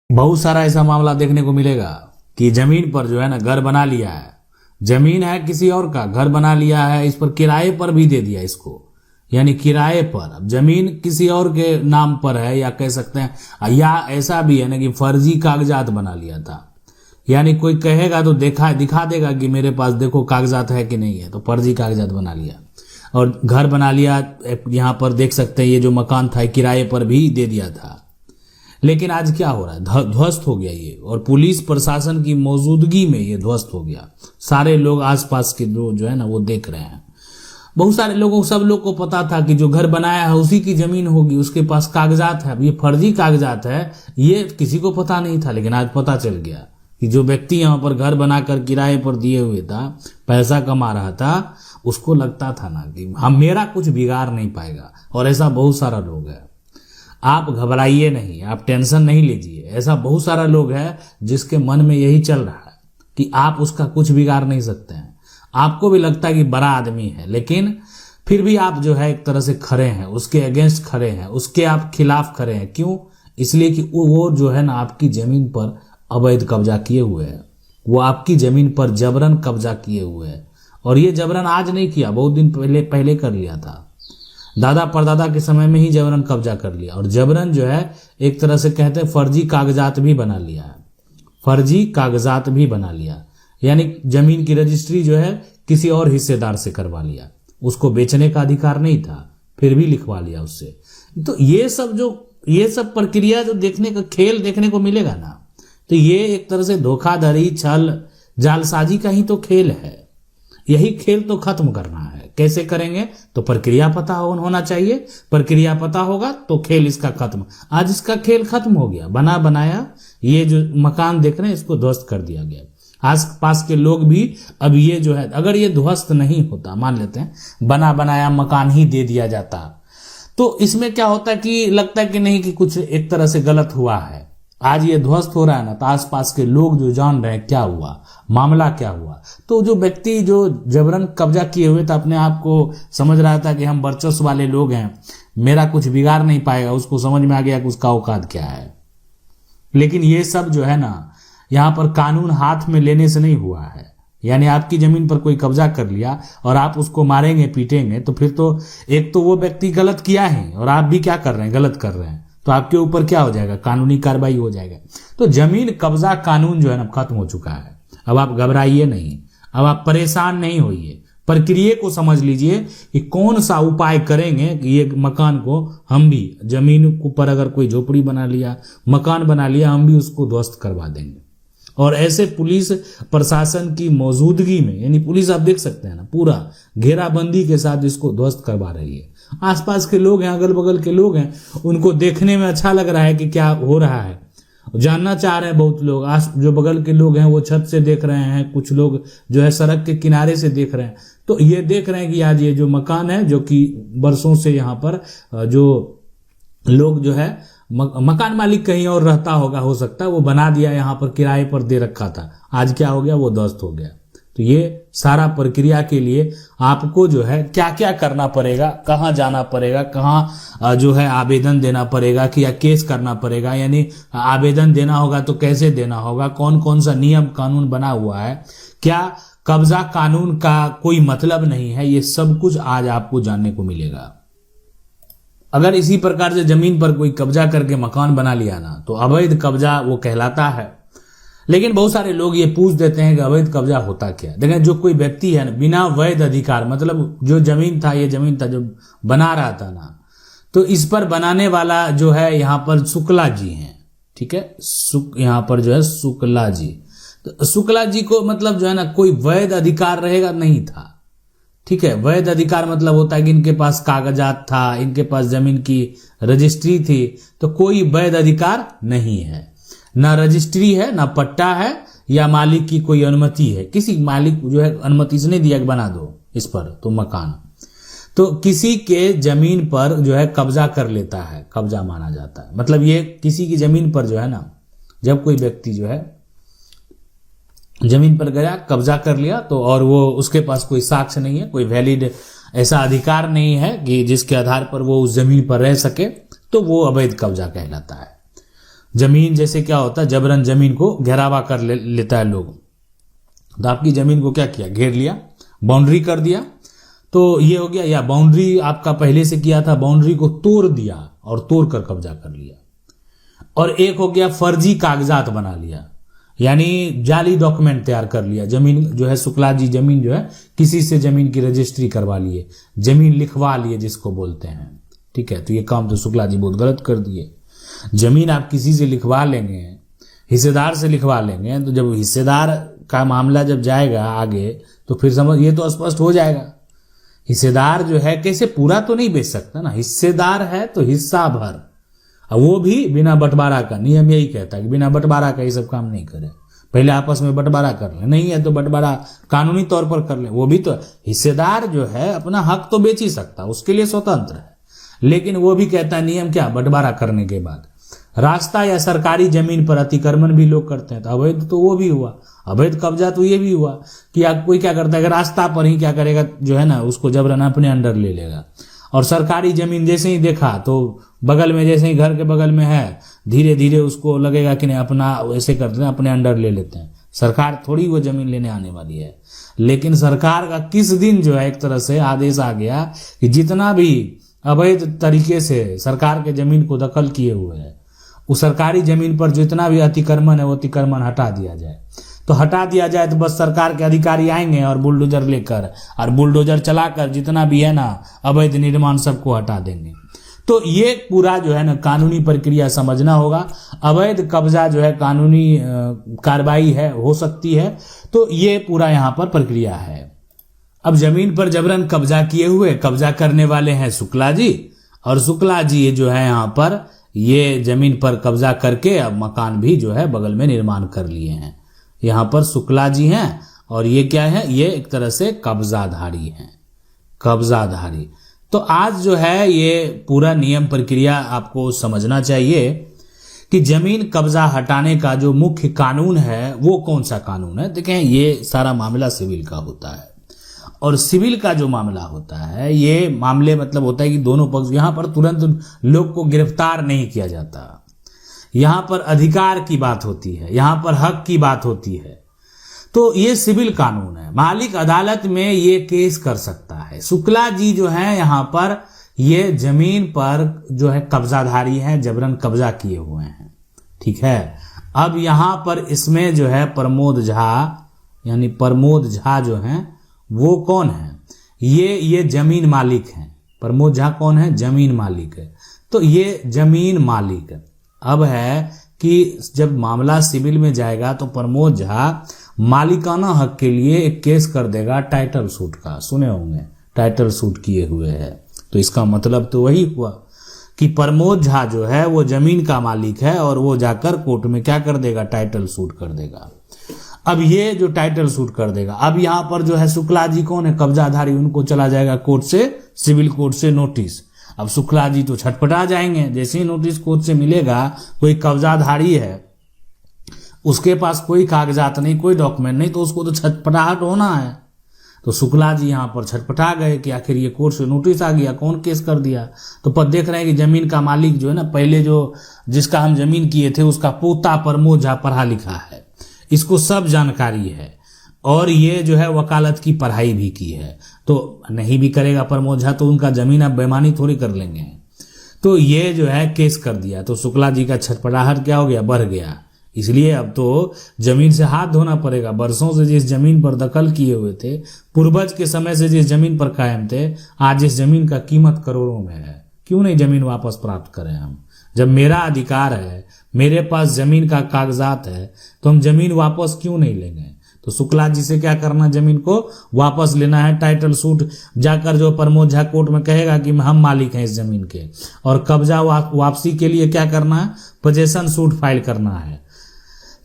बहुत सारा ऐसा मामला देखने को मिलेगा कि जमीन पर जो है ना घर बना लिया है, जमीन है किसी और का, घर बना लिया है, इस पर किराए पर भी दे दिया इसको, यानी किराए पर। अब जमीन किसी और के नाम पर है, या कह सकते हैं, या ऐसा भी है ना कि फर्जी कागजात बना लिया था, यानी कोई कहेगा तो दिखा देगा कि मेरे पास देखो कागजात है कि नहीं है, तो फर्जी कागजात बना लिया और घर बना लिया। यहाँ पर देख सकते हैं ये जो मकान था किराए पर भी दे दिया था। लेकिन आज क्या हो रहा है, ध्वस्त हो गया ये, और पुलिस प्रशासन की मौजूदगी में ये ध्वस्त हो गया। सारे लोग आसपास के लोग जो है ना वो देख रहे हैं। बहुत सारे लोगों, सब लोग को पता था कि जो घर बनाया है उसी की जमीन होगी, उसके पास कागजात है। अब ये फर्जी कागजात है, ये किसी को पता नहीं था, लेकिन आज पता चल गया कि जो व्यक्ति यहाँ पर घर बनाकर किराए पर दिए हुए था, पैसा कमा रहा था, उसको लगता था ना कि हम, मेरा कुछ बिगाड़ नहीं पाएगा। और ऐसा बहुत सारा लोग है। आप घबराइए नहीं, आप टेंशन नहीं लीजिए। ऐसा बहुत सारा लोग है जिसके मन में यही चल रहा है कि आप उसका कुछ बिगाड़ नहीं सकते हैं। आपको भी लगता है कि बड़ा आदमी है, लेकिन फिर भी आप जो है एक तरह से खड़े हैं, उसके अगेंस्ट खड़े हैं, उसके आप खिलाफ खड़े हैं। क्यों? इसलिए कि वो जो है ना आपकी जमीन पर अवैध कब्जा किए हुए है, वो आपकी जमीन पर जबरन कब्जा किए हुए है। और ये जबरन आज नहीं किया, बहुत दिन पहले कर लिया था। दादा परदादा के समय में ही जबरन कब्जा कर लिया, और जबरन जो है एक तरह से कहते हैं फर्जी कागजात भी बना लिया है, फर्जी कागजात भी बना लिया, यानी जमीन की रजिस्ट्री जो है किसी और हिस्सेदार से करवा लिया। उसको बेचने का अधिकार नहीं था, फिर भी लिखवा लिया उससे। तो ये सब प्रक्रिया जो देखने का खेल देखने को मिलेगा ना, तो ये एक तरह से धोखाधड़ी, छल, जालसाजी का ही तो खेल है। यही खेल तो खत्म करना है। कैसे करेंगे? तो प्रक्रिया पता होना चाहिए। प्रक्रिया पता होगा तो खेल इसका खत्म। आज इसका खेल खत्म हो गया। बना बनाया ये जो मकान देख रहे हैं इसको ध्वस्त कर दिया गया। आस पास के लोग भी अब ये जो है, अगर ये ध्वस्त नहीं होता, मान लेते हैं बना बनाया मकान ही दे दिया जाता, तो इसमें क्या होता है कि लगता है कि नहीं कि कुछ एक तरह से गलत हुआ है। आज ये ध्वस्त हो रहा है ना, तो आसपास के लोग जो जान रहे हैं क्या हुआ, मामला क्या हुआ। तो जो व्यक्ति जो जबरन कब्जा किए हुए था, अपने आप को समझ रहा था कि हम वर्चस्व वाले लोग हैं, मेरा कुछ बिगाड़ नहीं पाएगा, उसको समझ में आ गया कि उसका औकात क्या है। लेकिन ये सब जो है ना, यहाँ पर कानून हाथ में लेने से नहीं हुआ है। यानी आपकी जमीन पर कोई कब्जा कर लिया और आप उसको मारेंगे, पीटेंगे, तो फिर तो एक तो वो व्यक्ति गलत किया है, और आप भी क्या कर रहे हैं, गलत कर रहे हैं, तो आपके ऊपर क्या हो जाएगा, कानूनी कार्रवाई हो जाएगा। तो जमीन कब्जा कानून जो है ना खत्म हो चुका है। अब आप घबराइए नहीं, अब आप परेशान नहीं होइए, प्रक्रिया को समझ लीजिए कि कौन सा उपाय करेंगे कि ये मकान को हम भी, जमीन पर अगर कोई झोपड़ी बना लिया, मकान बना लिया, हम भी उसको ध्वस्त करवा देंगे। और ऐसे पुलिस प्रशासन की मौजूदगी में, यानी पुलिस आप देख सकते हैं ना पूरा घेराबंदी के साथ इसको ध्वस्त करवा रही है। आसपास के लोग हैं, अगल बगल के लोग हैं, उनको देखने में अच्छा लग रहा है कि क्या हो रहा है, जानना चाह रहे हैं। बहुत लोग जो बगल के लोग हैं वो छत से देख रहे हैं, कुछ लोग जो है सड़क के किनारे से देख रहे हैं। तो ये देख रहे हैं कि आज ये जो मकान है, जो कि बरसों से यहाँ पर जो लोग जो है मकान मालिक कहीं और रहता होगा, हो सकता है वो बना दिया, यहाँ पर किराए पर दे रखा था, आज क्या हो गया, वो ध्वस्त हो गया। तो ये सारा प्रक्रिया के लिए आपको जो है क्या क्या करना पड़ेगा, कहाँ जाना पड़ेगा, कहाँ जो है आवेदन देना पड़ेगा, कि या केस करना पड़ेगा, यानी आवेदन देना होगा तो कैसे देना होगा, कौन कौन सा नियम कानून बना हुआ है, क्या कब्जा कानून का कोई मतलब नहीं है, ये सब कुछ आज आपको जानने को मिलेगा। अगर इसी प्रकार से जमीन पर कोई कब्जा करके मकान बना लिया ना, तो अवैध कब्जा वो कहलाता है। लेकिन बहुत सारे लोग ये पूछ देते हैं कि अवैध कब्जा होता क्या। देखें, जो कोई व्यक्ति है ना बिना वैध अधिकार, मतलब जो जमीन था, ये जमीन था जो बना रहा था ना, तो इस पर बनाने वाला जो है यहाँ पर शुक्ला जी हैं, ठीक है, यहाँ पर जो है शुक्ला जी, तो शुक्ला जी को मतलब जो है ना कोई वैध अधिकार रहेगा नहीं था, ठीक है। वैध अधिकार मतलब होता है कि इनके पास कागजात था, इनके पास जमीन की रजिस्ट्री थी, तो कोई वैध अधिकार नहीं है, ना रजिस्ट्री है, ना पट्टा है, या मालिक की कोई अनुमति है, किसी मालिक जो है अनुमति से नहीं दिया कि बना दो इस पर तो मकान। तो किसी के जमीन पर जो है कब्जा कर लेता है, कब्जा माना जाता है। मतलब ये किसी की जमीन पर जो है ना, जब कोई व्यक्ति जो है जमीन पर गया, कब्जा कर लिया, तो और वो उसके पास कोई साक्ष्य नहीं है, कोई वैलिड ऐसा अधिकार नहीं है कि जिसके आधार पर वो उस जमीन पर रह सके, तो वो अवैध कब्जा कहलाता है। जमीन जैसे क्या होता है, जबरन जमीन को घेरावा कर लेता है लोग, तो आपकी जमीन को क्या किया, घेर लिया, बाउंड्री कर दिया, तो ये हो गया। या बाउंड्री आपका पहले से किया था, बाउंड्री को तोड़ दिया और तोड़ कर कब्जा कर लिया। और एक हो गया फर्जी कागजात बना लिया, यानी जाली डॉक्यूमेंट तैयार कर लिया। जमीन जो है शुक्ला जी जमीन जो है किसी से जमीन की रजिस्ट्री करवा लिए, जमीन लिखवा लिए जिसको बोलते हैं, ठीक है। तो ये काम तो शुक्ला जी बहुत गलत कर दिए। जमीन आप किसी से लिखवा लेंगे, हिस्सेदार से लिखवा लेंगे, तो जब हिस्सेदार का मामला जब जाएगा आगे तो फिर समझ ये तो स्पष्ट हो जाएगा, हिस्सेदार जो है कैसे पूरा तो नहीं बेच सकता ना, हिस्सेदार है तो हिस्सा भर, वो भी बिना बंटवारा का। नियम यही कहता है कि बिना बंटवारा का ये सब काम नहीं करे, पहले आपस में बंटवारा कर ले, नहीं है तो बंटवारा कानूनी तौर पर कर ले। वो भी तो हिस्सेदार जो है अपना हक तो बेच ही सकता, उसके लिए स्वतंत्र है, लेकिन वो भी कहता है नियम क्या, बंटवारा करने के बाद। रास्ता या सरकारी जमीन पर अतिक्रमण भी लोग करते हैं, तो अवैध तो वो भी हुआ, अवैध कब्जा तो ये भी हुआ कि कोई क्या करता है, रास्ता पर ही क्या करेगा जो है ना, उसको जबरन अपने अंडर ले लेगा। और सरकारी जमीन जैसे ही देखा तो बगल में, जैसे ही घर के बगल में है, धीरे धीरे उसको लगेगा कि नहीं अपना, वैसे करते हैं अपने अंडर ले लेते हैं। सरकार थोड़ी वो जमीन लेने आने वाली है, लेकिन सरकार का किस दिन जो है एक तरह से आदेश आ गया कि जितना भी अवैध तरीके से सरकार के जमीन को दखल किए हुए है, उस सरकारी जमीन पर जितना भी अतिक्रमण है वो अतिक्रमण हटा दिया जाए। तो हटा दिया जाए तो बस सरकार के अधिकारी आएंगे और बुलडोजर लेकर, और बुलडोजर चलाकर जितना भी है ना अवैध निर्माण सबको हटा देंगे। तो ये पूरा जो है ना कानूनी प्रक्रिया समझना होगा। अवैध कब्जा जो है कानूनी कार्रवाई है, हो सकती है, तो ये पूरा यहाँ पर प्रक्रिया है। अब जमीन पर जबरन कब्जा किए हुए, कब्जा करने वाले हैं शुक्ला जी, और शुक्ला जी ये जो है यहाँ पर ये जमीन पर कब्जा करके अब मकान भी जो है बगल में निर्माण कर लिए हैं। यहाँ पर शुक्ला जी हैं, और ये क्या है, ये एक तरह से कब्जाधारी हैं, कब्जाधारी। तो आज जो है ये पूरा नियम प्रक्रिया आपको समझना चाहिए कि जमीन कब्जा हटाने का जो मुख्य कानून है वो कौन सा कानून है। देखें, ये सारा मामला सिविल का होता है, और सिविल का जो मामला होता है, ये मामले मतलब होता है कि दोनों पक्ष, यहाँ पर तुरंत लोग को गिरफ्तार नहीं किया जाता, यहाँ पर अधिकार की बात होती है, यहाँ पर हक की बात होती है। तो ये सिविल कानून है, मालिक अदालत में ये केस कर सकता है। शुक्ला जी जो है यहाँ पर ये जमीन पर जो है कब्जाधारी हैं, जबरन कब्जा किए हुए हैं, ठीक है। अब यहाँ पर इसमें जो है प्रमोद झा, यानी प्रमोद झा जो हैं वो कौन है, ये जमीन मालिक हैं। प्रमोद झा कौन है, जमीन मालिक है। तो ये जमीन मालिक अब है कि जब मामला सिविल में जाएगा तो प्रमोद झा मालिकाना हक के लिए एक केस कर देगा टाइटल सूट का, सुने होंगे टाइटल सूट किए हुए है। तो इसका मतलब तो वही हुआ कि प्रमोद झा जो है वो जमीन का मालिक है, और वो जाकर कोर्ट में क्या कर देगा, टाइटल सूट कर देगा। अब ये जो टाइटल सूट कर देगा, अब यहाँ पर जो है शुक्ला जी कौन है, कब्जाधारी, उनको चला जाएगा कोर्ट से, सिविल कोर्ट से नोटिस। अब शुक्ला जी तो छटपटा जाएंगे, जैसे ही नोटिस कोर्ट से मिलेगा, कोई कब्जाधारी है, उसके पास कोई कागजात नहीं, कोई डॉक्यूमेंट नहीं, तो उसको तो छटपटाहट होना है। तो शुक्ला जी यहाँ पर छटपटा गए कि आखिर ये कोर्ट से नोटिस आ गया, कौन केस कर दिया। तो पर देख रहे हैं कि जमीन का मालिक जो है ना, पहले जो जिसका हम जमीन किए थे उसका पोता प्रमोद झा पढ़ा लिखा है, इसको सब जानकारी है, और ये जो है वकालत की पढ़ाई भी की है। तो नहीं भी करेगा प्रमोद झा तो उनका जमीन अब बेईमानी थोड़ी कर लेंगे। तो ये जो है केस कर दिया, तो शुक्ला जी का छटपटाहट क्या हो गया, बढ़ गया। इसलिए अब तो जमीन से हाथ धोना पड़ेगा। बरसों से जिस जमीन पर दखल किए हुए थे, पूर्वज के समय से जिस जमीन पर कायम थे, आज इस जमीन का कीमत करोड़ों में है। क्यों नहीं जमीन वापस प्राप्त करें हम? जब मेरा अधिकार है, मेरे पास जमीन का कागजात है, तो हम जमीन वापस क्यों नहीं लेंगे? तो शुक्ला जी से क्या करना, जमीन को वापस लेना है, टाइटल सूट जाकर जो प्रमोद झा कोर्ट में कहेगा कि हम मालिक हैं इस जमीन के, और कब्जा वापसी के लिए क्या करना है, पोजेशन सूट फाइल करना है।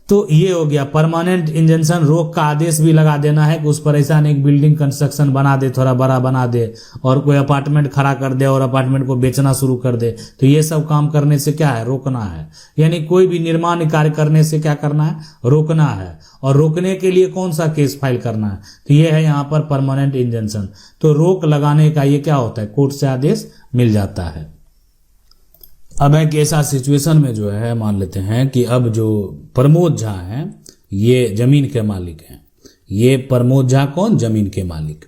तो ये हो गया। परमानेंट इंजंक्शन, रोक का आदेश भी लगा देना है कि उस पर ऐसा नहीं बिल्डिंग कंस्ट्रक्शन बना दे, थोड़ा बड़ा बना दे, और कोई अपार्टमेंट खड़ा कर दे और अपार्टमेंट को बेचना शुरू कर दे। तो ये सब काम करने से क्या है, रोकना है। यानी कोई भी निर्माण कार्य करने से क्या करना है, रोकना है। और रोकने के लिए कौन सा केस फाइल करना है, तो ये है यहाँ पर परमानेंट इंजंक्शन। तो रोक लगाने का ये क्या होता है, कोर्ट से आदेश मिल जाता है। अब एक ऐसा सिचुएशन में जो है मान लेते हैं कि अब जो प्रमोद झा हैं ये जमीन के मालिक हैं। ये प्रमोद झा कौन? जमीन के मालिक।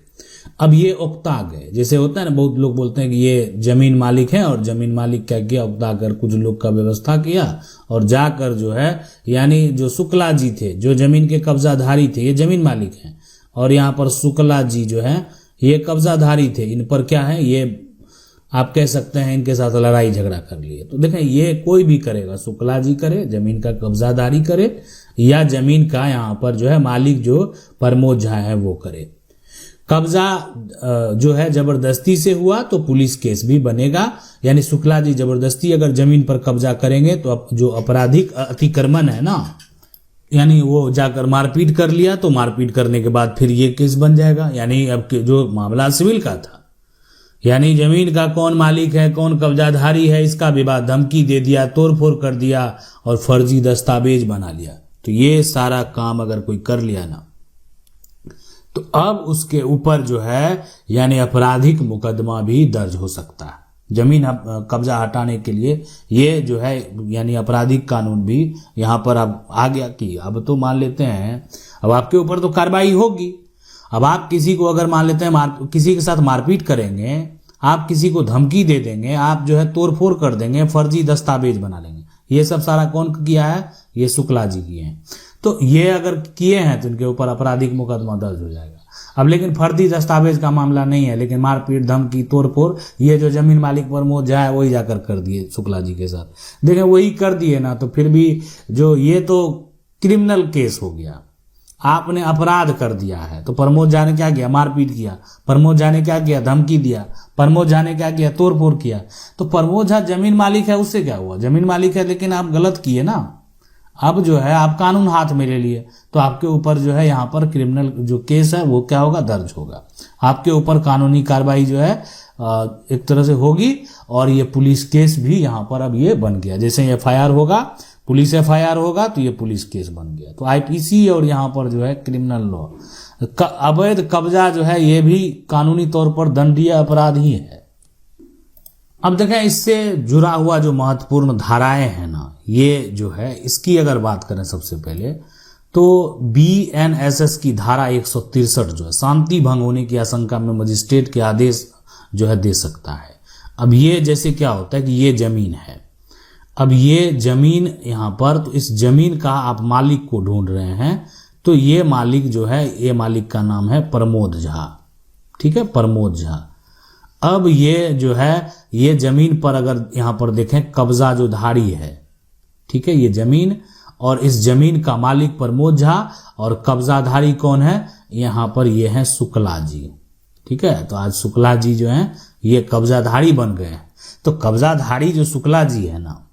अब ये उकता गए, जैसे होता है ना, बहुत लोग बोलते हैं कि ये जमीन मालिक है और जमीन मालिक क्या किया, उकता कर कुछ लोग का व्यवस्था किया और जाकर जो है, यानी जो शुक्ला जी थे जो जमीन के कब्जाधारी थे, ये जमीन मालिक हैं और यहाँ पर शुक्ला जी जो है ये कब्जाधारी थे। इन पर क्या है, ये आप कह सकते हैं इनके साथ लड़ाई झगड़ा कर लिए। तो देखें ये कोई भी करेगा, शुक्ला जी करे, जमीन का कब्जादारी करे, या जमीन का यहाँ पर जो है मालिक जो प्रमोद झा है वो करे। कब्जा जो है जबरदस्ती से हुआ तो पुलिस केस भी बनेगा, यानी शुक्ला जी जबरदस्ती अगर जमीन पर कब्जा करेंगे तो जो आपराधिक अतिक्रमण है ना, यानी वो जाकर मारपीट कर लिया तो मारपीट करने के बाद फिर ये केस बन जाएगा। यानी अब जो मामला सिविल का था, यानी जमीन का कौन मालिक है कौन कब्जाधारी है इसका विवाद, धमकी दे दिया, तोड़फोड़ कर दिया और फर्जी दस्तावेज बना लिया, तो ये सारा काम अगर कोई कर लिया ना तो अब उसके ऊपर जो है यानी आपराधिक मुकदमा भी दर्ज हो सकता है। जमीन कब्जा हटाने के लिए ये जो है यानी आपराधिक कानून भी यहाँ पर अब आ गया कि अब तो मान लेते हैं अब आपके ऊपर तो कार्रवाई होगी। अब आप किसी को अगर मान लेते हैं किसी के साथ मारपीट करेंगे, आप किसी को धमकी दे देंगे, आप जो है तोड़फोड़ कर देंगे, फर्जी दस्तावेज बना लेंगे, ये सब सारा कौन किया है? ये शुक्ला जी किए हैं। तो ये अगर किए हैं तो इनके ऊपर आपराधिक मुकदमा दर्ज हो जाएगा। अब लेकिन फर्जी दस्तावेज का मामला नहीं है, लेकिन मारपीट धमकी तोड़फोड़ ये जो जमीन मालिक प्रमोद झा है वही जाकर कर दिए शुक्ला जी के साथ। देखें वही कर दिए ना, तो फिर भी जो ये तो क्रिमिनल केस हो गया, आपने अपराध कर दिया है। तो प्रमोद झा ने क्या किया? मारपीट किया। प्रमोद झा ने क्या किया? धमकी दिया। प्रमोद झा ने क्या किया? तोड़फोड़ किया। तो प्रमोद झा जमीन मालिक है, उससे क्या हुआ? जमीन मालिक है लेकिन आप गलत किए ना। अब जो है आप कानून हाथ में ले लिए तो आपके ऊपर जो है यहाँ पर क्रिमिनल जो केस है वो क्या होगा? दर्ज होगा। आपके ऊपर कानूनी कार्रवाई जो है एक तरह से होगी और ये पुलिस केस भी यहाँ पर अब ये बन गया। जैसे एफआईआर होगा, पुलिस एफआईआर होगा तो ये पुलिस केस बन गया। तो आईपीसी और यहाँ पर जो है क्रिमिनल लॉ, अवैध कब्जा जो है ये भी कानूनी तौर पर दंडनीय अपराध ही है। अब देखें इससे जुड़ा हुआ जो महत्वपूर्ण धाराएं हैं ना, ये जो है इसकी अगर बात करें सबसे पहले तो बीएनएसएस की धारा 163 जो है शांति भंग होने की आशंका में मजिस्ट्रेट के आदेश जो है दे सकता है। अब ये जैसे क्या होता है कि ये जमीन है, अब ये जमीन यहाँ पर, तो इस जमीन का आप मालिक को ढूंढ रहे हैं, तो ये मालिक जो है ये मालिक का नाम है प्रमोद झा। ठीक है, प्रमोद झा। अब ये जो है ये जमीन पर अगर यहाँ पर देखें कब्जा जो धारी है, ठीक है, ये जमीन और इस जमीन का मालिक प्रमोद झा और कब्जाधारी कौन है? यहाँ पर ये है शुक्ला जी। ठीक है, तो आज शुक्ला जी जो है ये कब्जाधारी बन गए हैं। तो कब्जाधारी जो शुक्ला जी है ना,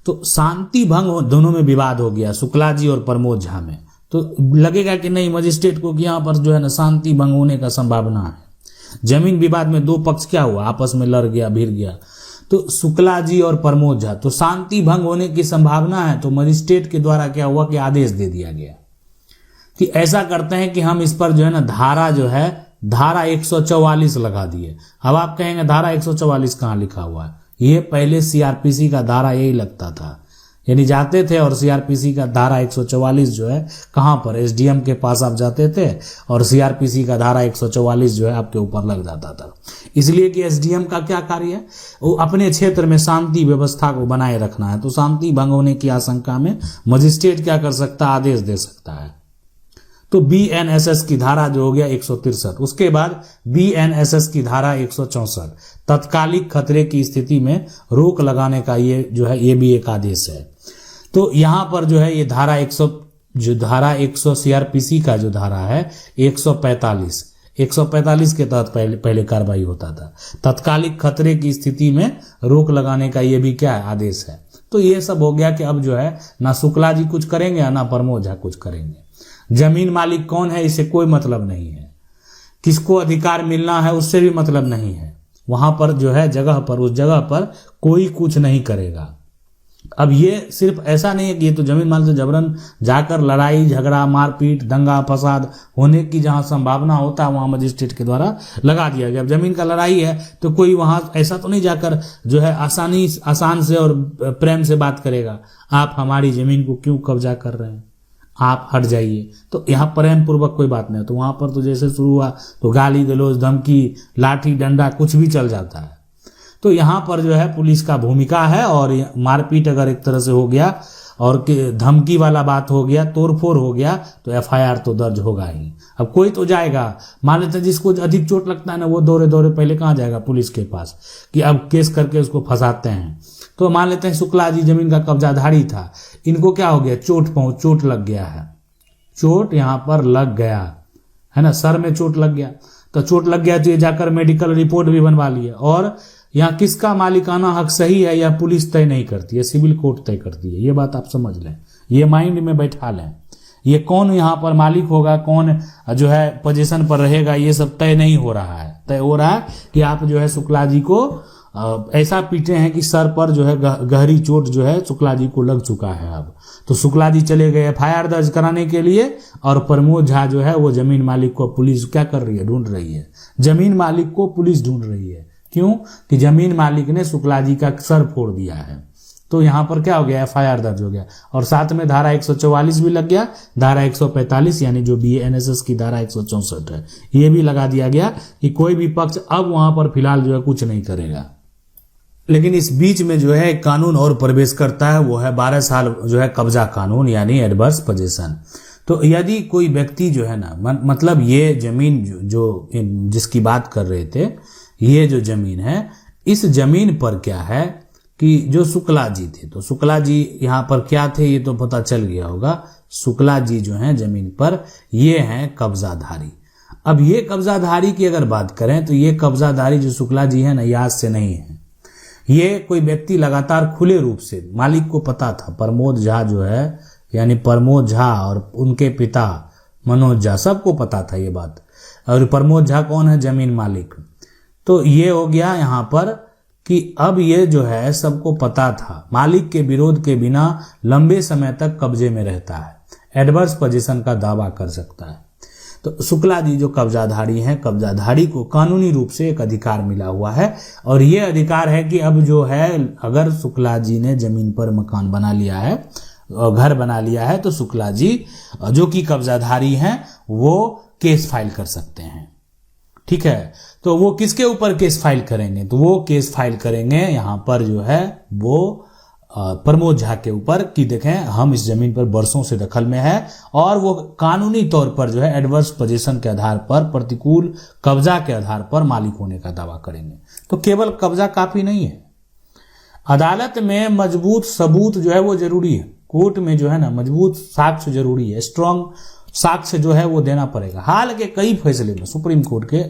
तो शांति भंग दोनों में विवाद हो गया, शुक्ला जी और प्रमोद झा में। तो लगेगा कि नहीं मजिस्ट्रेट को कि यहाँ पर जो है ना शांति भंग होने का संभावना है। जमीन विवाद में दो पक्ष क्या हुआ? आपस में लड़ गया, भिड़ गया। तो शुक्ला जी और प्रमोद झा, तो शांति भंग होने की संभावना है। तो मजिस्ट्रेट के द्वारा क्या हुआ कि आदेश दे दिया गया कि ऐसा करते हैं कि हम इस पर जो है ना धारा जो है धारा 144 लगा दिए। अब आप कहेंगे धारा 144 कहाँ लिखा हुआ है? ये पहले सीआरपीसी का धारा यही लगता था, यानी जाते थे और सीआरपीसी का धारा 144 जो है कहाँ पर? एसडीएम के पास आप जाते थे और सीआरपीसी का धारा 144 जो है आपके ऊपर लग जाता था। इसलिए कि एसडीएम का क्या कार्य है? वो अपने क्षेत्र में शांति व्यवस्था को बनाए रखना है। तो शांति भंग होने की आशंका में मजिस्ट्रेट क्या कर सकता है? आदेश दे सकता है। तो बीएनएसएस की धारा जो हो गया 163, उसके बाद बीएनएसएस की धारा 164 तत्कालिक खतरे की स्थिति में रोक लगाने का ये जो है ये भी एक आदेश है। तो यहाँ पर जो है ये धारा 100 सीआरपीसी का जो धारा है 145 के तहत पहले कार्रवाई होता था। तत्कालिक खतरे की स्थिति में रोक लगाने का ये भी क्या है? आदेश है। तो ये सब हो गया कि अब जो है ना शुक्ला जी कुछ करेंगे ना प्रमोद झा कुछ करेंगे। जमीन मालिक कौन है इससे कोई मतलब नहीं है, किसको अधिकार मिलना है उससे भी मतलब नहीं है। वहां पर जो है जगह पर, उस जगह पर कोई कुछ नहीं करेगा। अब ये सिर्फ ऐसा नहीं है कि ये तो जमीन मालिक से जबरन जाकर लड़ाई झगड़ा मारपीट दंगा फसाद होने की जहां संभावना होता है वहां मजिस्ट्रेट के द्वारा लगा दिया गया। अब जमीन का लड़ाई है तो कोई वहां ऐसा तो नहीं जाकर जो है आसान से और प्रेम से बात करेगा, आप हमारी जमीन को क्यों कब्जा कर रहे हैं, आप हट जाइए। तो यहाँ प्रेम पूर्वक कोई बात नहीं, तो वहां पर तो जैसे शुरू हुआ तो गाली गलौज धमकी लाठी डंडा कुछ भी चल जाता है। तो यहाँ पर जो है पुलिस का भूमिका है, और मारपीट अगर एक तरह से हो गया और धमकी वाला बात हो गया तोड़फोड़ हो गया तो एफआईआर तो दर्ज होगा ही। अब कोई तो जाएगा, मान लेते हैं जिसको अधिक चोट लगता है ना वो दौरे पहले कहाँ जाएगा, पुलिस के पास, कि अब केस करके उसको फंसाते हैं। तो मान लेते हैं शुक्ला जी जमीन का कब्जाधारी था, इनको क्या हो गया, चोट लग गया है, चोट यहाँ पर लग गया है ना, सर में चोट लग गया। तो चोट लग गया तो ये जाकर मेडिकल रिपोर्ट भी बनवा लिए, और यहाँ किसका मालिकाना हक सही है यह पुलिस तय नहीं करती है, सिविल कोर्ट तय करती है। ये बात आप समझ लें, ये माइंड में बैठा लें। ये कौन यहाँ पर मालिक होगा, कौन जो है पोजीशन पर रहेगा, ये सब तय नहीं हो रहा है। तय हो रहा है कि आप जो है शुक्ला जी को ऐसा पीटे हैं कि सर पर जो है गहरी चोट जो है शुक्ला जी को लग चुका है। अब तो शुक्ला जी चले गए एफआईआर दर्ज कराने के लिए, और प्रमोद झा जो है वो जमीन मालिक को पुलिस क्या कर रही है, ढूंढ रही है। जमीन मालिक को पुलिस ढूंढ रही है, क्यों कि जमीन मालिक ने शुक्ला जी का सर फोड़ दिया है। तो यहाँ पर क्या हो गया, एफआईआर दर्ज हो गया, और साथ में धारा 144 भी लग गया, धारा 145 यानी जो बीएनएसएस की धारा 164 है ये भी लगा दिया गया कि कोई भी पक्ष अब वहां पर फिलहाल जो है कुछ नहीं करेगा। लेकिन इस बीच में जो है एक कानून और प्रवेश करता है, वो है 12 साल जो है कब्जा कानून यानी एडवर्स पोजीशन। तो यदि कोई व्यक्ति जो है ना मतलब ये जमीन जो जिसकी बात कर रहे थे, ये जो जमीन है, इस जमीन पर क्या है कि जो शुक्ला जी थे, तो शुक्ला जी यहाँ पर क्या थे ये तो पता चल गया होगा। शुक्ला जी जो हैं जमीन पर ये हैं कब्जाधारी। अब ये कब्जाधारी की अगर बात करें तो ये कब्जाधारी जो शुक्ला जी है ना ये आज से नहीं है। ये कोई व्यक्ति लगातार खुले रूप से, मालिक को पता था, प्रमोद झा जो है यानी प्रमोद झा और उनके पिता मनोज झा, सबको पता था ये बात। और प्रमोद झा कौन है, जमीन मालिक। तो ये हो गया यहाँ पर कि अब ये जो है सबको पता था, मालिक के विरोध के बिना लंबे समय तक कब्जे में रहता है, एडवर्स पोजीशन का दावा कर सकता है। तो शुक्ला जी जो कब्जाधारी हैं, कब्जाधारी को कानूनी रूप से एक अधिकार मिला हुआ है, और ये अधिकार है कि अब जो है अगर शुक्ला जी ने जमीन पर मकान बना लिया है, घर बना लिया है, तो शुक्ला जी जो कि कब्जाधारी हैं वो केस फाइल कर सकते हैं। ठीक है, तो वो किसके ऊपर केस फाइल करेंगे, तो वो केस फाइल करेंगे यहाँ पर जो है वो प्रमोद झा के ऊपर कि देखें हम इस जमीन पर बरसों से दखल में है, और वो कानूनी तौर पर जो है एडवर्स पोजीशन के आधार पर, प्रतिकूल कब्जा के आधार पर मालिक होने का दावा करेंगे। तो केवल कब्जा काफी नहीं है, अदालत में मजबूत सबूत जो है वो जरूरी है। कोर्ट में जो है ना मजबूत साक्ष्य जरूरी है, स्ट्रांग साक्ष्य जो है वो देना पड़ेगा। हाल के कई फैसले में सुप्रीम कोर्ट के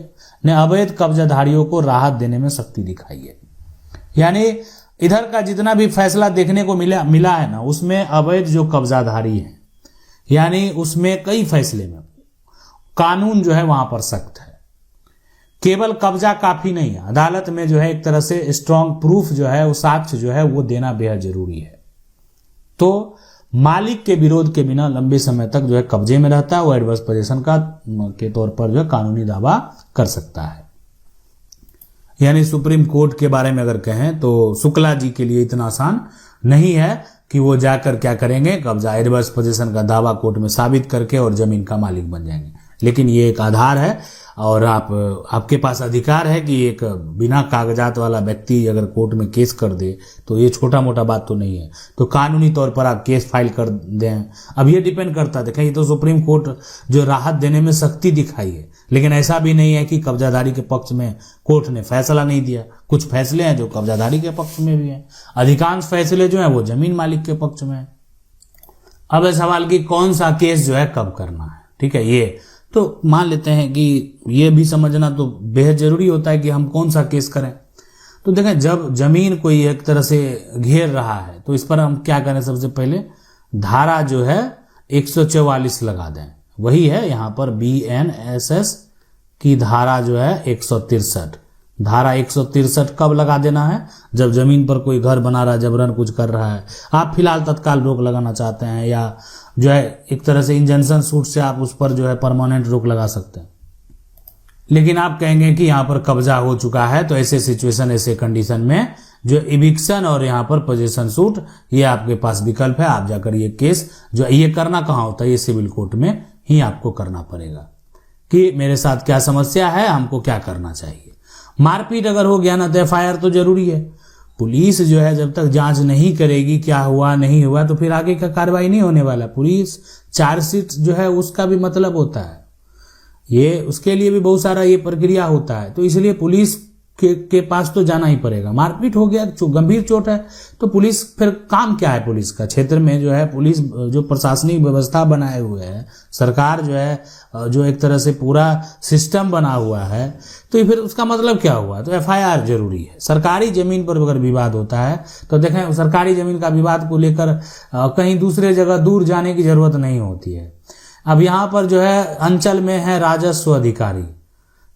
ने अवैध कब्जाधारियों को राहत देने में सख्ती दिखाई है। यानी इधर का जितना भी फैसला देखने को मिला है ना, उसमें अवैध जो कब्जाधारी है यानी उसमें कई फैसले में कानून जो है वहां पर सख्त है। केवल कब्जा काफी नहीं है, अदालत में जो है एक तरह से स्ट्रांग प्रूफ जो है वो साक्ष्य जो है वो देना बेहद जरूरी है। तो मालिक के विरोध के बिना लंबे समय तक जो है कब्जे में रहता है, वो एडवर्स पोजीशन का के तौर पर जो है कानूनी दावा कर सकता है। यानी सुप्रीम कोर्ट के बारे में अगर कहें तो शुक्ला जी के लिए इतना आसान नहीं है कि वो जाकर क्या करेंगे, कब्जा एडवर्स पोजीशन का दावा कोर्ट में साबित करके और जमीन का मालिक बन जाएंगे। लेकिन ये एक आधार है, और आपके पास अधिकार है कि एक बिना कागजात वाला व्यक्ति अगर कोर्ट में केस कर दे तो ये छोटा मोटा बात तो नहीं है। तो कानूनी तौर पर आप केस फाइल कर दें। अब ये डिपेंड करता है, देखें ये तो सुप्रीम कोर्ट जो राहत देने में सख्ती दिखाई है, लेकिन ऐसा भी नहीं है कि कब्जाधारी के पक्ष में कोर्ट ने फैसला नहीं दिया। कुछ फैसले हैं जो कब्जाधारी के पक्ष में भी हैं, अधिकांश फैसले जो हैं वो जमीन मालिक के पक्ष में है। अब है सवाल कि कौन सा केस जो है कब करना है। ठीक है, ये तो मान लेते हैं कि ये भी समझना तो बेहद जरूरी होता है कि हम कौन सा केस करें। तो देखें जब जमीन कोई एक तरह से घेर रहा है तो इस पर हम क्या करें, सबसे पहले धारा जो है 144 लगा दें। वही है यहाँ पर बीएनएसएस की धारा जो है 163, धारा 163 कब लगा देना है? जब जमीन पर कोई घर बना रहा है, जबरन कुछ कर रहा है। आप फिलहाल तत्काल रोक लगाना चाहते हैं, या जो है एक तरह से इंजंक्शन सूट से आप उस पर जो है परमानेंट रोक लगा सकते हैं। लेकिन आप कहेंगे कि यहाँ पर कब्जा हो चुका है, तो ऐसे सिचुएशन, ऐसे कंडीशन में जो इविक्शन और यहाँ पर पोजेशन सूट, ये आपके पास विकल्प है। आप जाकर ये केस जो ये करना कहाँ होता है? ये सिविल कोर्ट में ही आपको करना पड़ेगा कि मेरे साथ क्या समस्या है, हमको क्या करना चाहिए। मारपीट अगर हो गया ना तो एफआईआर तो जरूरी है। पुलिस जो है जब तक जांच नहीं करेगी क्या हुआ नहीं हुआ, तो फिर आगे का कार्रवाई नहीं होने वाला। पुलिस चार्जशीट जो है उसका भी मतलब होता है, ये उसके लिए भी बहुत सारा ये प्रक्रिया होता है। तो इसलिए पुलिस के पास तो जाना ही पड़ेगा। मारपीट हो गया, गंभीर चोट है, तो पुलिस फिर काम क्या है? पुलिस का क्षेत्र में जो है पुलिस जो प्रशासनिक व्यवस्था बनाए हुए है, सरकार जो है जो एक तरह से पूरा सिस्टम बना हुआ है, तो फिर उसका मतलब क्या हुआ? तो एफआईआर जरूरी है। सरकारी जमीन पर अगर विवाद होता है तो देखें, सरकारी जमीन का विवाद को लेकर कहीं दूसरे जगह दूर जाने की जरूरत नहीं होती है। अब यहाँ पर जो है अंचल में है राजस्व अधिकारी,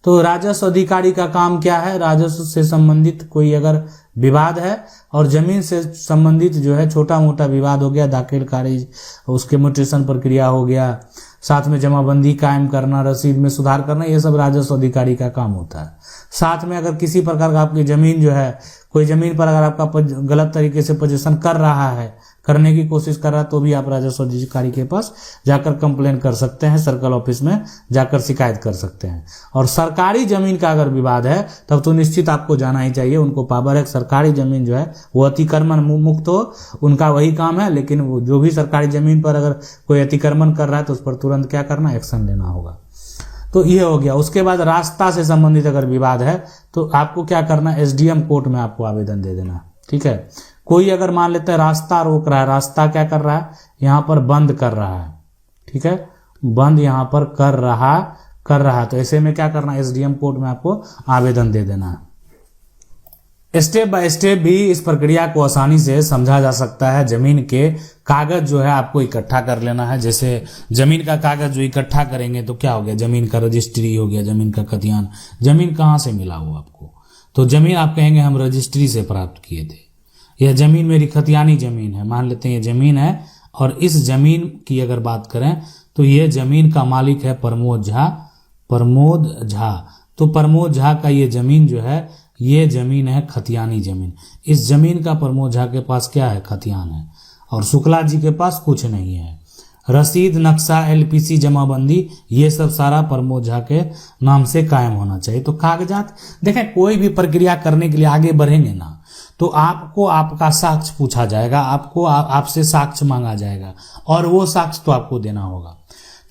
तो राजस्व अधिकारी का काम क्या है? राजस्व से संबंधित कोई अगर विवाद है और जमीन से संबंधित जो है छोटा मोटा विवाद हो गया, दाखिल खारिज, उसके म्यूटेशन प्रक्रिया हो गया, साथ में जमाबंदी कायम करना, रसीद में सुधार करना, ये सब राजस्व अधिकारी का काम होता है। साथ में अगर किसी प्रकार का आपकी जमीन जो है, कोई जमीन पर अगर आपका गलत तरीके से पोजीशन कर रहा है, करने की कोशिश कर रहा है, तो भी आप राजस्व अधिकारी के पास जाकर कंप्लेन कर सकते हैं, सर्कल ऑफिस में जाकर शिकायत कर सकते हैं। और सरकारी जमीन का अगर विवाद है तब तो निश्चित आपको जाना ही चाहिए। उनको पावर है, सरकारी जमीन जो है वो अतिक्रमण मुक्त हो, उनका वही काम है। लेकिन वो जो भी सरकारी जमीन पर अगर कोई अतिक्रमण कर रहा है तो उस पर तुरंत क्या करना, एक्शन लेना होगा। तो ये हो गया। उसके बाद रास्ता से संबंधित अगर विवाद है तो आपको क्या करना, एसडीएम कोर्ट में आपको आवेदन दे देना। ठीक है, कोई अगर मान लेते हैं रास्ता रोक रहा है, रास्ता क्या कर रहा है, यहाँ पर बंद कर रहा है, ठीक है, बंद यहाँ पर कर रहा है, तो ऐसे में क्या करना, एसडीएम कोर्ट में आपको आवेदन दे देना है। स्टेप बाय स्टेप भी इस प्रक्रिया को आसानी से समझा जा सकता है। जमीन के कागज जो है आपको इकट्ठा कर लेना है। जैसे जमीन का कागज जो इकट्ठा करेंगे तो क्या हो गया, जमीन का रजिस्ट्री हो गया, जमीन का खतियान। जमीन कहाँ से मिला हो आपको, तो जमीन आप कहेंगे हम रजिस्ट्री से प्राप्त किए थे। यह जमीन मेरी खतियानी जमीन है, मान लेते हैं ये जमीन है, और इस जमीन की अगर बात करें तो ये जमीन का मालिक है प्रमोद झा। तो प्रमोद झा का ये जमीन जो है, ये जमीन है खतियानी जमीन। इस जमीन का प्रमोद झा के पास क्या है, खतियान है, और शुक्ला जी के पास कुछ नहीं है। रसीद, नक्शा, एलपीसी, जमाबंदी, ये सब सारा प्रमोद झा के नाम से कायम होना चाहिए। तो कागजात देखें, कोई भी प्रक्रिया करने के लिए आगे बढ़ेंगे ना तो आपको आपका साक्ष्य पूछा जाएगा, आपको आपसे साक्ष्य मांगा जाएगा, और वो साक्ष्य तो आपको देना होगा।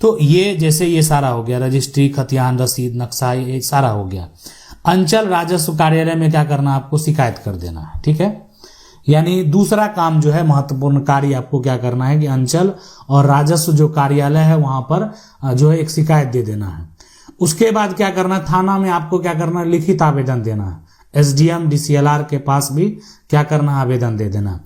तो ये जैसे ये सारा हो गया, रजिस्ट्री, खतियान, रसीद, नक्शा, ये सारा हो गया। अंचल राजस्व कार्यालय में क्या करना, आपको शिकायत कर देना है। ठीक है, यानी दूसरा काम जो है, महत्वपूर्ण कार्य आपको क्या करना है कि अंचल और राजस्व जो कार्यालय है वहां पर जो है एक शिकायत दे देना है। उसके बाद क्या करना, थाना में आपको क्या करना, लिखित आवेदन देना है। एसडीएम डीसीएलआर के पास भी क्या करना, आवेदन दे देना।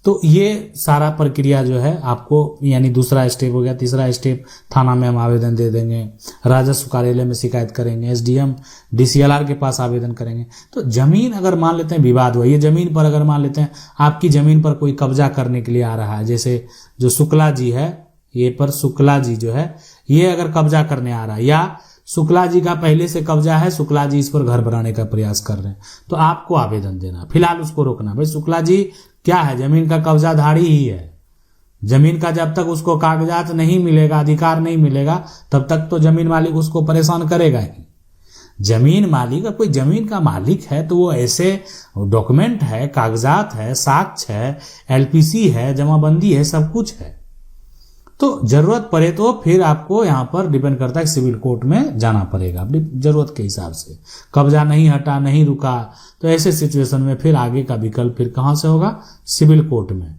तो ये सारा प्रक्रिया जो है आपको, यानी दूसरा स्टेप हो गया। तीसरा स्टेप, थाना में हम आवेदन दे देंगे, राजस्व कार्यालय में शिकायत करेंगे, एसडीएम डीसीएलआर के पास आवेदन करेंगे। तो जमीन अगर मान लेते हैं विवाद हुआ, ये जमीन पर अगर मान लेते हैं आपकी जमीन पर कोई कब्जा करने के लिए आ रहा है, जैसे जो शुक्ला जी है, ये पर शुक्ला जी जो है ये अगर कब्जा करने आ रहा है, या शुक्ला जी का पहले से कब्जा है, शुक्ला जी इस पर घर बनाने का प्रयास कर रहे हैं, तो आपको आवेदन देना, फिलहाल उसको रोकना। भाई शुक्ला जी क्या है, जमीन का कब्जाधारी ही है। जमीन का जब तक उसको कागजात नहीं मिलेगा, अधिकार नहीं मिलेगा, तब तक तो जमीन मालिक उसको परेशान करेगा ही। जमीन मालिक, कोई जमीन का मालिक है तो वो ऐसे डॉक्यूमेंट है, कागजात है, साक्ष्य है, एलपीसी है, जमाबंदी है, सब कुछ है। तो जरूरत पड़े तो फिर आपको यहाँ पर डिपेंड करता है, सिविल कोर्ट में जाना पड़ेगा अपनी जरूरत के हिसाब से। कब्जा नहीं हटा, नहीं रुका, तो ऐसे सिचुएशन में फिर आगे का विकल्प फिर कहाँ से होगा, सिविल कोर्ट में।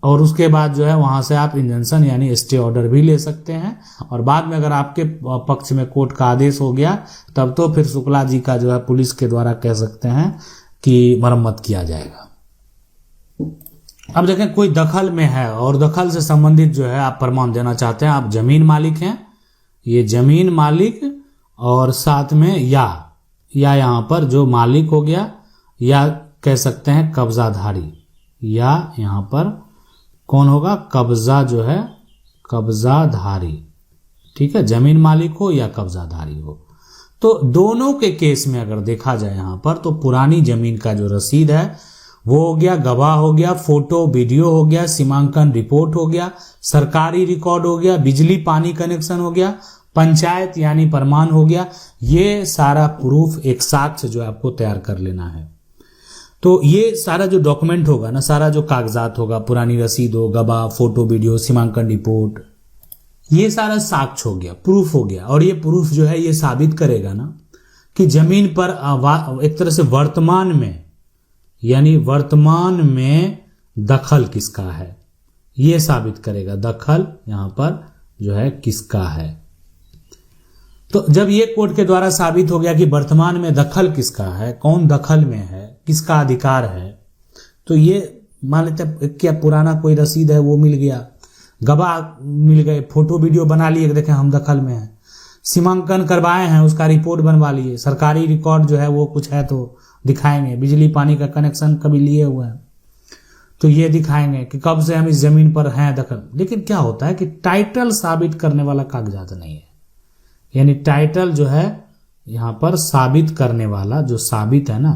और उसके बाद जो है वहां से आप इंजंक्शन यानी स्टे ऑर्डर भी ले सकते हैं। और बाद में अगर आपके पक्ष में कोर्ट का आदेश हो गया तब तो फिर शुक्ला जी का जो है पुलिस के द्वारा कह सकते हैं कि मरम्मत किया जाएगा। अब देखें, कोई दखल में है और दखल से संबंधित जो है आप प्रमाण देना चाहते हैं, आप जमीन मालिक हैं, ये जमीन मालिक और साथ में या या यहाँ पर जो मालिक हो गया या कह सकते हैं कब्जाधारी, या यहाँ पर कौन होगा, कब्जा जो है कब्जाधारी, ठीक है, जमीन मालिक हो या कब्जाधारी हो। तो दोनों के केस में अगर देखा जाए यहाँ पर तो पुरानी जमीन का जो रसीद है वो हो गया, गवाह हो गया, फोटो वीडियो हो गया, सीमांकन रिपोर्ट हो गया, सरकारी रिकॉर्ड हो गया, बिजली पानी कनेक्शन हो गया, पंचायत यानी प्रमाण हो गया। ये सारा प्रूफ एक साक्ष्य जो आपको तैयार कर लेना है। तो ये सारा जो डॉक्यूमेंट होगा ना, सारा जो कागजात होगा, पुरानी रसीद हो, गवाह, फोटो वीडियो, सीमांकन रिपोर्ट, ये सारा साक्ष्य हो गया, प्रूफ हो गया। और ये प्रूफ जो है ये साबित करेगा ना कि जमीन पर एक तरह से वर्तमान में, यानी वर्तमान में दखल किसका है, ये साबित करेगा, दखल यहां पर जो है किसका है। तो जब ये कोर्ट के द्वारा साबित हो गया कि वर्तमान में दखल किसका है, कौन दखल में है, किसका अधिकार है, तो ये मान लेते हैं क्या पुराना कोई रसीद है वो मिल गया, गवाह मिल गए, फोटो वीडियो बना लिए, देखें हम दखल में हैं, सीमांकन करवाए हैं उसका रिपोर्ट बनवा लिए, सरकारी रिकॉर्ड जो है वो कुछ है तो दिखाएंगे, बिजली पानी का कनेक्शन कभी लिए हुए हैं तो ये दिखाएंगे कि कब से हम इस जमीन पर हैं दखल। लेकिन क्या होता है कि टाइटल साबित करने वाला कागजात नहीं है, यानी टाइटल जो है यहां पर साबित करने वाला, जो साबित है ना,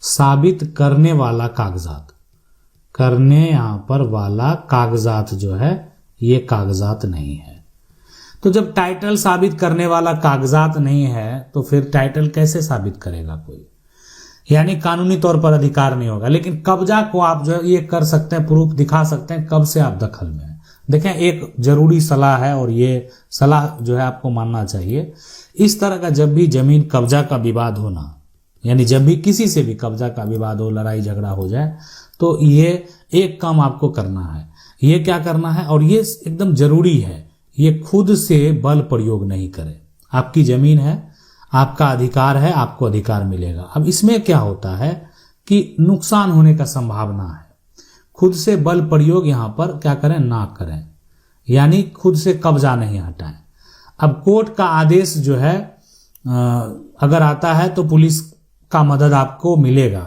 साबित करने वाला कागजात, करने यहां पर वाला कागजात जो है ये कागजात नहीं है। तो जब टाइटल साबित करने वाला कागजात नहीं है तो फिर टाइटल कैसे साबित करेगा कोई, यानी कानूनी तौर पर अधिकार नहीं होगा। लेकिन कब्जा को आप जो है ये कर सकते हैं, प्रूफ दिखा सकते हैं कब से आप दखल में हैं। देखें एक जरूरी सलाह है और ये सलाह जो है आपको मानना चाहिए। इस तरह का जब भी जमीन कब्जा का विवाद होना, यानी जब भी किसी से भी कब्जा का विवाद हो, लड़ाई झगड़ा हो जाए, तो ये एक काम आपको करना है। ये क्या करना है, और ये एकदम जरूरी है, ये खुद से बल प्रयोग नहीं करें। आपकी जमीन है, आपका अधिकार है, आपको अधिकार मिलेगा। अब इसमें क्या होता है कि नुकसान होने का संभावना है। खुद से बल प्रयोग यहां पर क्या करें, ना करें, यानी खुद से कब्जा नहीं हटाएं। अब कोर्ट का आदेश जो है अगर आता है तो पुलिस का मदद आपको मिलेगा।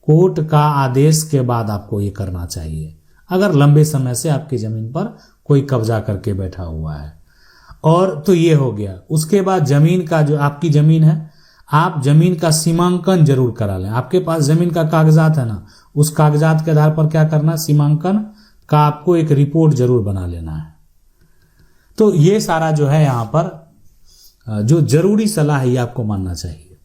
कोर्ट का आदेश के बाद आपको ये करना चाहिए, अगर लंबे समय से आपकी जमीन पर कोई कब्जा करके बैठा हुआ है। और तो ये हो गया। उसके बाद जमीन का, जो आपकी जमीन है, आप जमीन का सीमांकन जरूर करा लें। आपके पास जमीन का कागजात है ना, उस कागजात के आधार पर क्या करना, सीमांकन का आपको एक रिपोर्ट जरूर बना लेना है। तो ये सारा जो है यहां पर जो जरूरी सलाह है ये आपको मानना चाहिए।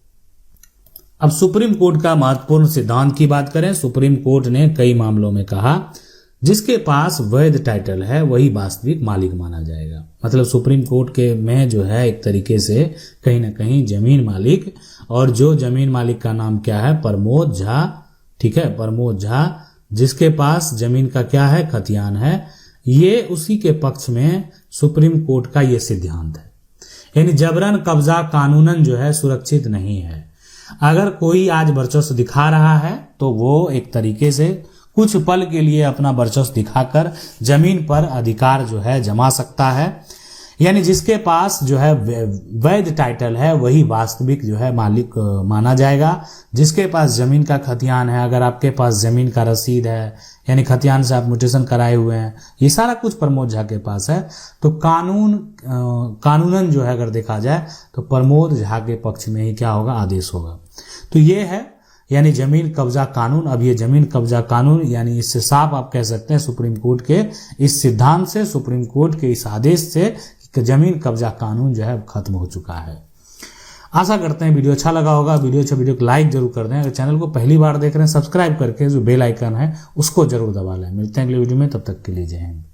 अब सुप्रीम कोर्ट का महत्वपूर्ण सिद्धांत की बात करें। सुप्रीम कोर्ट ने कई मामलों में कहा जिसके पास वैध टाइटल है वही वास्तविक मालिक माना जाएगा। मतलब सुप्रीम कोर्ट के में जो है एक तरीके से कहीं ना कहीं जमीन मालिक, और जो जमीन मालिक का नाम क्या है, प्रमोद झा, ठीक है, प्रमोद झा, जिसके पास जमीन का क्या है, खतियान है, ये उसी के पक्ष में सुप्रीम कोर्ट का ये सिद्धांत है। यानी जबरन कब्जा कानूनन जो है सुरक्षित नहीं है। अगर कोई आज वर्चस्व दिखा रहा है तो वो एक तरीके से कुछ पल के लिए अपना वर्चस्व दिखाकर जमीन पर अधिकार जो है जमा सकता है। यानी जिसके पास जो है वैध टाइटल है वही वास्तविक जो है मालिक माना जाएगा। जिसके पास जमीन का खतियान है, अगर आपके पास जमीन का रसीद है, यानी खतियान से आप म्यूटेशन कराए हुए हैं, ये सारा कुछ प्रमोद झा के पास है, तो कानूनन जो है अगर देखा जाए तो प्रमोद झा के पक्ष में ही क्या होगा, आदेश होगा। तो ये है यानी जमीन कब्जा कानून। अब ये जमीन कब्जा कानून यानी इससे साफ आप कह सकते हैं सुप्रीम कोर्ट के इस सिद्धांत से, सुप्रीम कोर्ट के इस आदेश से कि जमीन कब्जा कानून जो है खत्म हो चुका है। आशा करते हैं वीडियो अच्छा लगा होगा। वीडियो को लाइक जरूर कर दें। अगर चैनल को पहली बार देख रहे हैं, सब्सक्राइब करके जो बेल आइकन है उसको जरूर दबा लें। मिलते हैं अगले वीडियो में, तब तक के लिए जय हिंद।